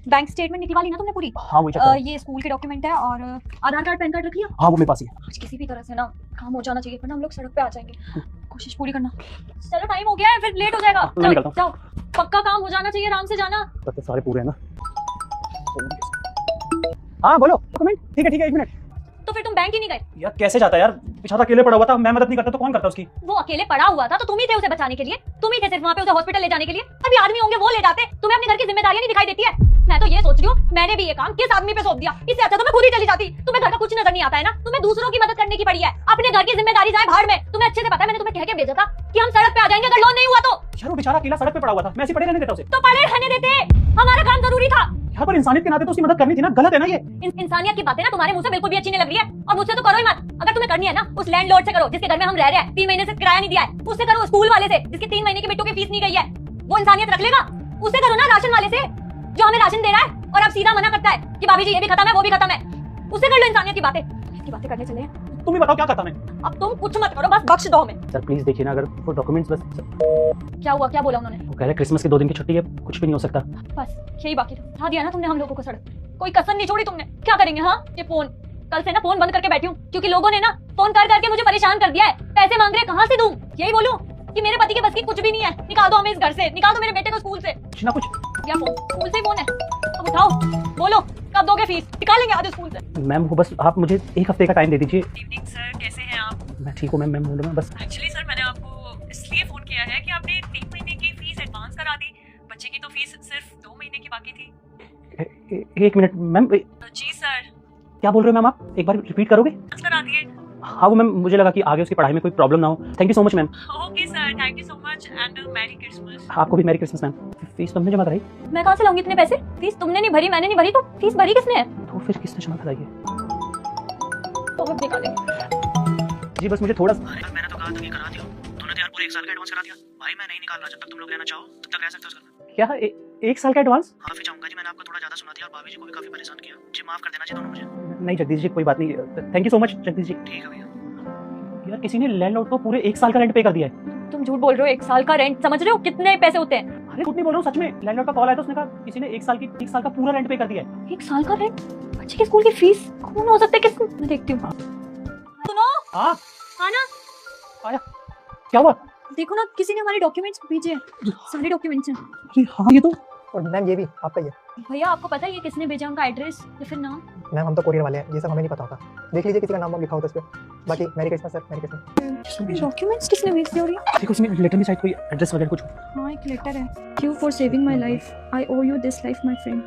Bank statement निकलवा ली ना तुमने पूरी? हाँ वही चेक ये स्कूल के डॉक्यूमेंट है और आधार कार्ड पैन कार्ड रख लिया? हाँ वो मेरे पास ही है। आज किसी भी तरह से ना काम हो जाना चाहिए वरना हम लोग सड़क पे आ जाएंगे। कोशिश पूरी करना। चलो टाइम हो गया है, फिर लेट हो जाएगा। मैं निकलता हूँ। जाओ, पक्का काम हो जाना चाहिए, आराम से जाना। तो सारे पूरे हैं ना। हाँ बोलो डॉक्यूमेंट। ठीक है 1 मिनट। तो फिर तुम बैंक ही नहीं गए? यार कैसे जाता यार, पीछा था अकेले पड़ा हुआ था, मैं मदद नहीं करता तो कौन करता उसकी। वो अकेले पड़ा हुआ था तो तुम ही थे उसे बचाने के लिए, तुम ही थे सिर्फ वहाँ पे उसे हॉस्पिटल ले जाने के लिए। अभी आदमी होंगे वो ले जाते, तुम्हें अपने घर की जिम्मेदारियां नहीं दिखाई देती है? मैं तो ये सोच रही हूँ मैंने भी ये काम किस आदमी पे सौंप दिया, इससे अच्छा तो मैं खुद ही चली जाती। तुम्हें घर का कुछ नजर नहीं आता है ना, तुम्हें दूसरों की मदद करने की पड़ी है, अपने घर की जिम्मेदारी जाए भाड़ में। तुम्हें अच्छे से पता है मैंने तुम्हें कह के भेजा था कि हम सड़क पे आ जाएंगे अगर लोन नहीं हुआ तो। यार वो बेचारा अकेला सड़क पे पड़ा हुआ था, मैं ऐसे पड़े रहने देता उसे। तो पड़े रहने देते, हमारा काम जरूरी था। यहाँ पर इंसानियत के नाते तो उसकी मदद करनी थी ना, गलत है ना ये। इंसानियत की बातें ना तुम्हारे मुंह से बिल्कुल भी अच्छी नहीं लग रही है और मुझसे तो करो ही मत। अगर तुम्हें करनी है ना उस लैंडलॉर्ड से करो जिसके घर में हम रह रहे हैं, 3 महीने से किराया नहीं दिया है, उससे करो। स्कूल वाले से जिसके 3 महीने की बिट्टू की फीस नहीं गई है, वो इंसानियत रख लेगा। उससे करो ना राशन वाले से जो हमें राशन दे रहा है और अब सीधा मना करता है कि भाभी जी ये भी खत्म है वो भी खत्म है। उससे कर लो इंसानियत की बातें करने चले हैं। तुम ही बताओ क्या करता मैं। अब तुम कुछ मत करो, बस बख्श दो हमें। सर प्लीज देखिए ना, अगर वो डॉक्यूमेंट्स बस। क्या हुआ, क्या बोला उन्होंने? वो कह रहे क्रिसमस के 2 दिन की छुट्टी है, कुछ भी नहीं हो सकता। बस यही बाकी था, उठा दिया ना तुमने हम लोगों को सड़क, कोई कसर नहीं छोड़ी तुमने। क्या करेंगे? हाँ ये फोन, कल से ना फोन बंद करके बैठी हूँ क्योंकि लोगों ने ना फोन कर करके मुझे परेशान कर दिया है। पैसे मांग रहे हैं, कहाँ से दूं? यही बोलूं कि मेरे पति के बस की कुछ भी नहीं है, निकाल दो हमें इस घर से, निकाल दो मेरे बेटे को स्कूल से। कुछ ना कुछ या फोन, स्कूल से फोन है, अब उठाओ, बोलो कब दोगे फीस, निकालेंगे आज स्कूल से। मैम वो बस आप मुझे 1 हफ्ते का टाइम दे दीजिए। इवनिंग सर, कैसे हैं आप? मैं ठीक हूँ मैम बोलो बस। एक्चुअली सर मैंने आपको इसलिए फ़ोन किया है कि आपने 3 महीने की फ़ीस एडवांस करा दी। बच्चे की तो फ़ीस सिर्फ 2 महीने की बाकी थी। 1 मिनट मैम। तो जी सर, क्या बोल रहे हो मैम आप, एक बार रिपीट करोगे? करा दिए। हाँ वो मैम मुझे लगा कि आगे उसकी पढ़ाई में कोई प्रॉब्लम ना हो। Thank you so much ma'am. Okay sir, thank you so much and merry Christmas. आपको भी मैरी क्रिसमस मैम। फीस तुमने जमा कराई? मैं कहाँ से लाऊंगी इतने पैसे? फीस तुमने नहीं भरी, मैंने नहीं भरी, तो फीस भरी किसने है? तो फिर किसने जमा कराई है? तो हम निकालेंगे। जी बस मुझे थोड़ा यार मैंने तो कहा था कि करा दियो, तूने तो यार पूरे 1 साल का एडवांस करा दिया। भाई मैं नहीं निकाल रहा, जब तक तुम लोग रहना चाहो तब तक रह सकते हो सर। क्या 1 साल का एडवांस? माफी चाहूंगा जी, मैंने आपको थोड़ा ज्यादा सुना दिया और भाभी जी को भी काफी परेशान किया जी, माफ कर देना जी दोनों मुझे। नहीं जगदीश जी कोई बात नहीं, thank you so much Jagdish ji. ठीक है भैया। यार किसी ने लैंडलॉर्ड को पूरे 1 साल का रेंट पे कर दिया है। तुम झूठ बोल रहे हो, 1 साल का रेंट समझ रहे हो कितने पैसे होते हैं? अरे झूठ नहीं बोल रहा हूँ, सच में लैंडलॉर्ड का कॉल आया था, उसने कहा किसी ने 1 साल का पूरा रेंट पे कर दिया है। 1 साल का रेंट? बच्चे के स्कूल की फीस कौन हो सकता है? किस, मैं देखती हूँ। सुनो हाँ आना, आया। क्या हुआ? देखो ना किसी ने हमारे डॉक्यूमेंट्स भेजे हैं, सारे डॉक्यूमेंट्स हैं। अरे हाँ ये तो। और मैम ये भी आपका ही है। भैया आपको पता है ये किसने भेजा, उनका एड्रेस या फिर नाम? मैम हम तो कोरियर वाले हैं, ये सब हमें नहीं पता होता। देख लीजिए किसी का नाम वाम लिखा होता है इस पे। बाकी merry Christmas sir, merry Christmas. Documents किसने भेज दिया? और ये देखो इसमें लेटर में शायद कोई एड्रेस वगैरह कुछ। हाँ एक लेटर है। Q for saving my life, I owe you this life my friend.